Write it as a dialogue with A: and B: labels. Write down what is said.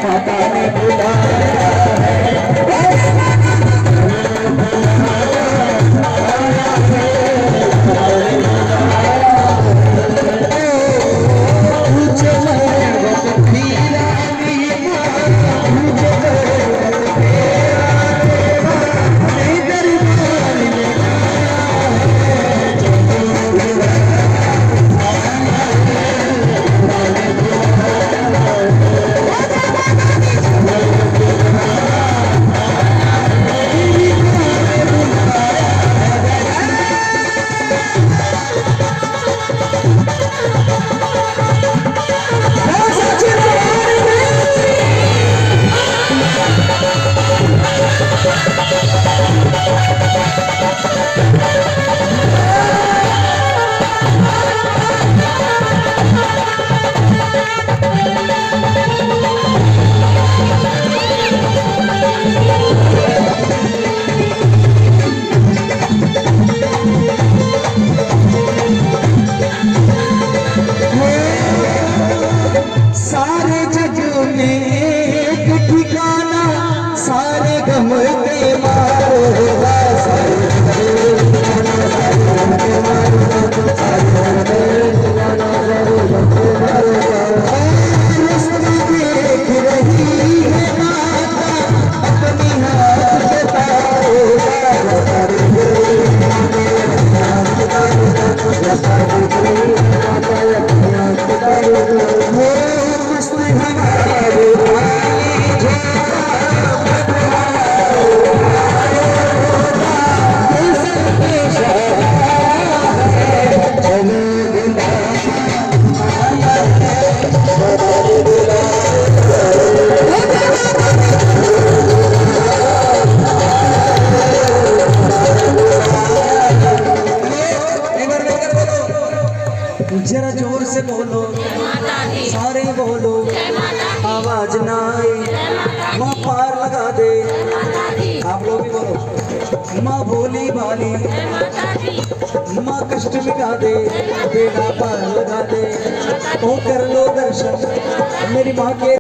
A: माता ने बुलाया जरा जोर से बोलो, सारे बोलो, आवाज ना आए माँ पार लगा दे। आप लोग भी बोलो, माँ भोली भाली, माँ कष्ट मिटा दे, बेड़ा पार लगा दे। ओ कर लो दर्शन मेरी माँ के।